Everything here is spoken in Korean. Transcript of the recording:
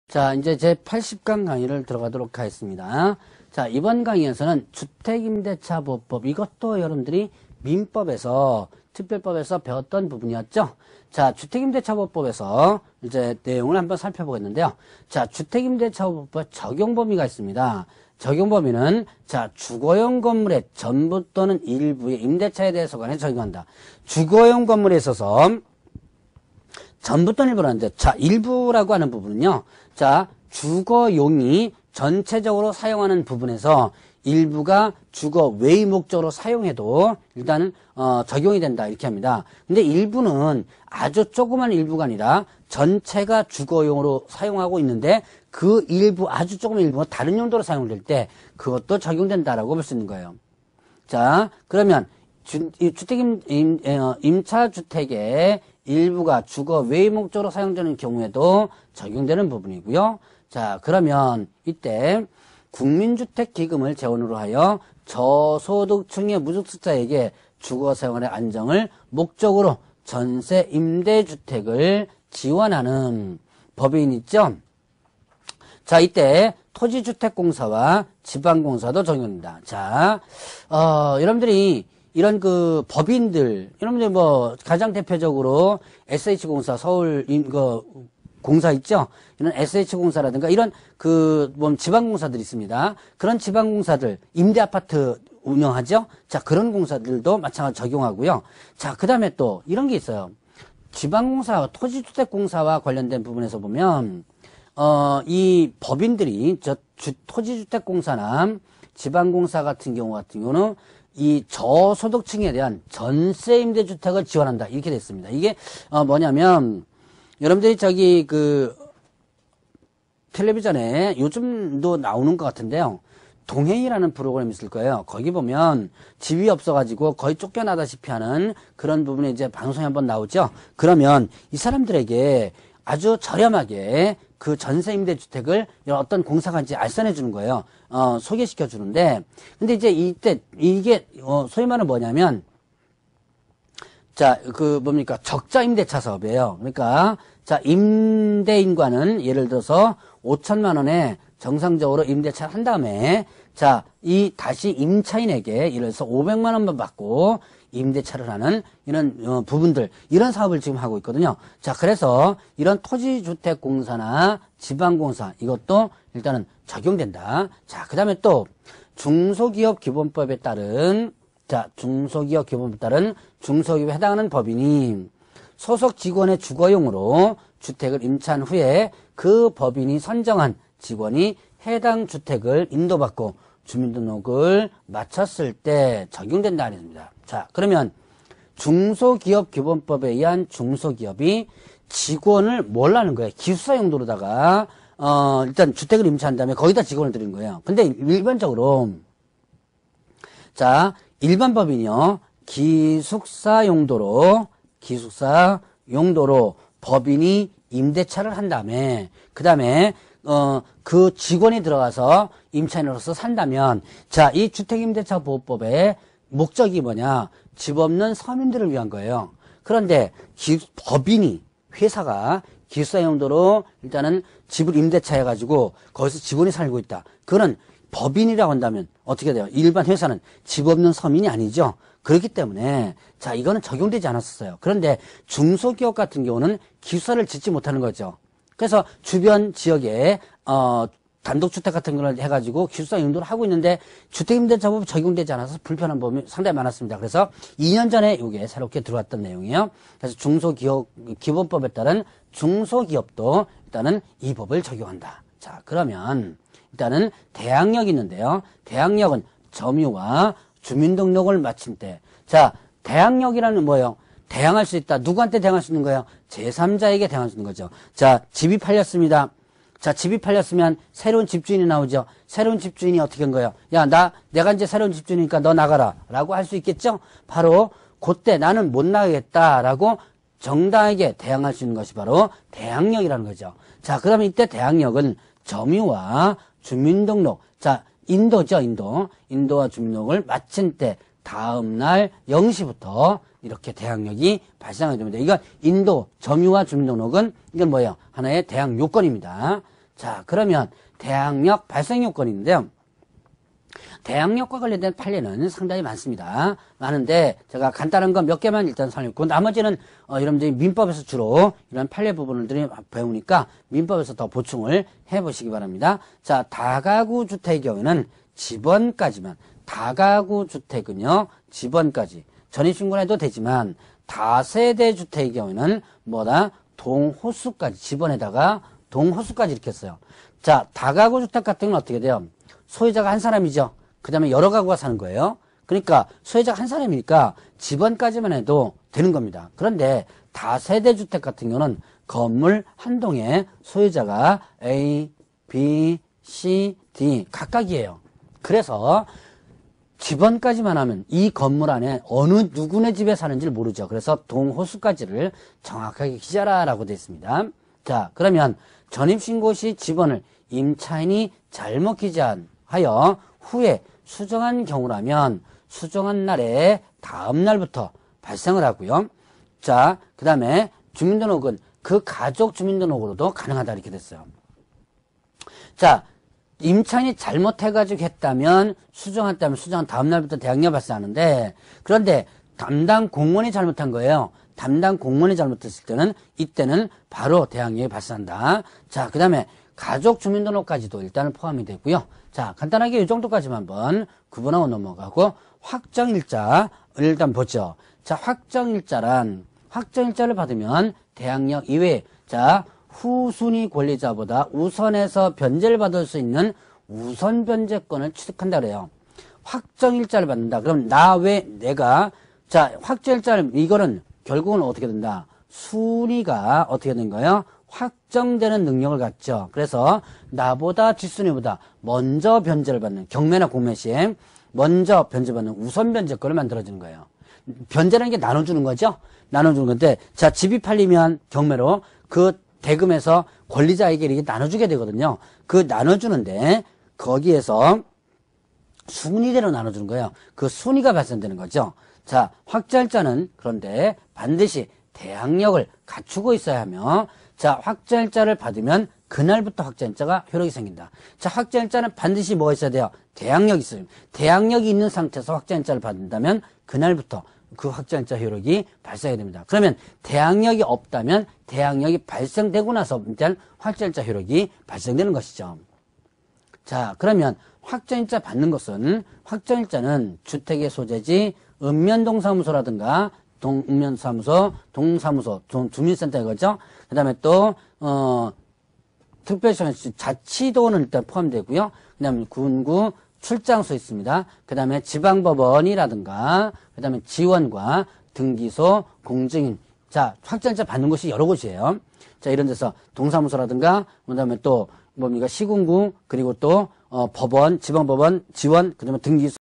자, 이제 제 80강 강의를 들어가도록 하겠습니다. 자, 이번 강의에서는 주택임대차보호법, 이것도 여러분들이 민법에서, 특별법에서 배웠던 부분이었죠. 자, 주택임대차보호법에서 이제 내용을 한번 살펴보겠는데요. 자, 주택임대차보호법 적용 범위가 있습니다. 적용 범위는, 자, 주거용 건물의 전부 또는 일부의 임대차에 대해서 관해 적용한다. 주거용 건물에 있어서 전부 또는 일부라는데, 자, 일부라고 하는 부분은요, 자, 주거용이 전체적으로 사용하는 부분에서 일부가 주거 외의 목적으로 사용해도 일단은 적용이 된다 이렇게 합니다. 근데 일부는 아주 조그만 일부가 아니라 전체가 주거용으로 사용하고 있는데 그 일부, 아주 조그만 일부가 다른 용도로 사용될 때 그것도 적용된다라고 볼 수 있는 거예요. 자, 그러면 임차주택의 일부가 주거 외의 목적으로 사용되는 경우에도 적용되는 부분이고요. 자, 그러면 이때 국민주택기금을 재원으로 하여 저소득층의 무주택자에게 주거생활의 안정을 목적으로 전세 임대주택을 지원하는 법인 있죠. 자, 이때 토지주택공사와 지방공사도 적용됩니다. 자, 여러분들이 이런 그 법인들, 여러분들 뭐 가장 대표적으로 SH공사, 서울 공사 있죠? 이런 SH공사라든가 이런 그 지방공사들이 있습니다. 그런 지방공사들, 임대아파트 운영하죠? 자, 그런 공사들도 마찬가지로 적용하고요. 자, 그 다음에 또 이런 게 있어요. 지방공사, 토지주택공사와 관련된 부분에서 보면 이 법인들이 토지주택공사나 지방공사 같은 경우는 이 저소득층에 대한 전세 임대주택을 지원한다. 이렇게 됐습니다. 이게 뭐냐면 여러분들이 저기 텔레비전에 요즘도 나오는 것 같은데요. 동행이라는 프로그램이 있을 거예요. 거기 보면 집이 없어가지고 거의 쫓겨나다시피 하는 그런 부분이 이제 방송에 한번 나오죠. 그러면 이 사람들에게 아주 저렴하게 그 전세 임대주택을 어떤 공사가 이제 알선해 주는 거예요. 소개시켜 주는데, 근데 이제 이때 이게 소위 말하는 뭐냐면, 자, 적자 임대차 사업이에요. 그러니까 자, 임대인과는 예를 들어서 5천만 원에 정상적으로 임대차를 한 다음에 자, 다시 임차인에게 예를 들어서 500만 원만 받고 임대차를 하는 이런 부분들, 이런 사업을 지금 하고 있거든요. 자, 그래서 이런 토지주택공사나 지방공사, 이것도 일단은 적용된다. 자, 그 다음에 또 중소기업기본법에 따른, 자, 중소기업기본법에 따른 중소기업에 해당하는 법인이 소속 직원의 주거용으로 주택을 임차한 후에 그 법인이 선정한 직원이 해당 주택을 인도받고 주민등록을 마쳤을 때 적용된다 아닙니다. 자, 그러면 중소기업기본법에 의한 중소기업이 직원을 뭘 하는 거예요? 기숙사 용도로다가 일단 주택을 임차한 다음에 거기다 직원을 들이는 거예요. 근데 일반적으로 자, 일반 법인이요, 기숙사 용도로 법인이 임대차를 한 다음에 그 다음에 그 직원이 들어가서 임차인으로서 산다면, 자, 이 주택임대차보호법의 목적이 뭐냐? 집 없는 서민들을 위한 거예요. 그런데 법인이, 회사가 기숙사 용도로 일단은 집을 임대차해가지고 거기서 직원이 살고 있다. 그거는 법인이라고 한다면 어떻게 돼요? 일반 회사는 집 없는 서민이 아니죠. 그렇기 때문에 자, 이거는 적용되지 않았었어요. 그런데 중소기업 같은 경우는 기숙사를 짓지 못하는 거죠. 그래서 주변 지역에 단독주택 같은 걸 해가지고 기숙사 용도로 하고 있는데 주택임대차법이 적용되지 않아서 불편한 부분이 상당히 많았습니다. 그래서 2년 전에 이게 새롭게 들어왔던 내용이에요. 그래서 중소기업기본법에 따른 중소기업도 일단은 이 법을 적용한다. 자, 그러면 일단은 대항력이 있는데요. 대항력은 점유와 주민등록을 마친 때, 자, 대항력이라는 뭐예요? 대항할 수 있다. 누구한테 대항할 수 있는 거예요? 제3자에게 대항할 수 있는 거죠. 자, 집이 팔렸습니다. 자, 집이 팔렸으면 새로운 집주인이 나오죠. 새로운 집주인이 어떻게 한 거예요? 야, 내가 이제 새로운 집주인이니까 너 나가라. 라고 할 수 있겠죠? 바로 그때 나는 못 나가겠다라고 정당하게 대항할 수 있는 것이 바로 대항력이라는 거죠. 자, 그러면 이때 대항력은 점유와 주민등록. 자, 인도죠, 인도와 주민등록을 마친 때 다음날 0시부터 이렇게 대항력이 발생하게 됩니다. 이건 인도 점유와 주민등록은 이건 뭐예요? 하나의 대항 요건입니다. 자, 그러면 대항력 발생 요건인데요. 대항력과 관련된 판례는 상당히 많습니다. 많은데 제가 간단한 건 몇 개만 일단 설명했고 나머지는 여러분들이 민법에서 주로 이런 판례 부분들이 배우니까 민법에서 더 보충을 해보시기 바랍니다. 자, 다가구 주택의 경우에는 집원까지만, 다가구 주택은요 집원까지 전입신고를 해도 되지만 다세대 주택의 경우에는 뭐다? 동호수까지, 집원에다가 동호수까지 이렇게 했어요. 자, 다가구 주택 같은 건 어떻게 돼요? 소유자가 한 사람이죠. 그 다음에 여러 가구가 사는 거예요. 그러니까 소유자가 한 사람이니까 집원까지만 해도 되는 겁니다. 그런데 다세대 주택 같은 경우는 건물 한 동에 소유자가 A, B, C, D 각각이에요. 그래서 집원까지만 하면 이 건물 안에 어느 누구네 집에 사는지를 모르죠. 그래서 동호수까지를 정확하게 기재하라고 되어 있습니다. 자, 그러면 전입신고 시 집원을 임차인이 잘못 기재하여 후에 수정한 경우라면 수정한 날에 다음 날부터 발생을 하고요. 자, 그 다음에 주민등록은 그 가족 주민등록으로도 가능하다 이렇게 됐어요. 자, 임차인이 잘못해가지고 했다면 수정한 다음 날부터 대항력 발생하는데, 그런데 담당 공무원이 잘못한 거예요. 담당 공무원이 잘못했을 때는 이때는 바로 대항력이 발생한다. 자, 그 다음에 가족 주민등록까지도 일단은 포함이 되고요. 자, 간단하게 이 정도까지만 한번 구분하고 넘어가고 확정일자를 일단 보죠. 자, 확정일자를 받으면 대항력 이외에 자, 후순위 권리자보다 우선해서 변제를 받을 수 있는 우선 변제권을 취득한다 그래요. 확정일자를 받는다. 그럼 나 외 내가 자, 확정일자를 이거는 결국은 어떻게 된다? 순위가 어떻게 된 거예요? 확정되는 능력을 갖죠. 그래서 나보다 뒷순위보다 먼저 변제를 받는 경매나 공매 시에 먼저 변제받는 우선 변제권을 만들어주는 거예요. 변제라는 게 나눠주는 거죠. 나눠주는 건데 자, 집이 팔리면 경매로 그 대금에서 권리자에게 이렇게 나눠주게 되거든요. 그 나눠주는데 거기에서 순위대로 나눠주는 거예요. 그 순위가 발생되는 거죠. 자, 확정일자는 그런데 반드시 대항력을 갖추고 있어야 하며 자, 확정일자를 받으면 그날부터 확정일자가 효력이 생긴다. 자, 확정일자는 반드시 뭐가 있어야 돼요? 대항력이 있어요. 대항력이 있는 상태에서 확정일자를 받는다면 그날부터 그 확정일자 효력이 발생이 됩니다. 그러면 대항력이 없다면 대항력이 발생되고 나서 일단 확정일자 효력이 발생되는 것이죠. 자, 그러면 확정일자 받는 것은 확정일자는 주택의 소재지 읍면동사무소라든가 동읍면사무소, 동사무소, 주민센터 이거죠. 그 다음에 또 특별시 자치도는 일단 포함되고요. 그 다음에 군구 출장소 있습니다. 그 다음에 지방법원이라든가 그 다음에 지원과 등기소, 공증인. 자, 확정일자 받는 곳이 여러 곳이에요. 자, 이런 데서 동사무소라든가 그 다음에 또 뭡니까 시군구 그리고 또 법원, 지방법원, 지원 그 다음에 등기소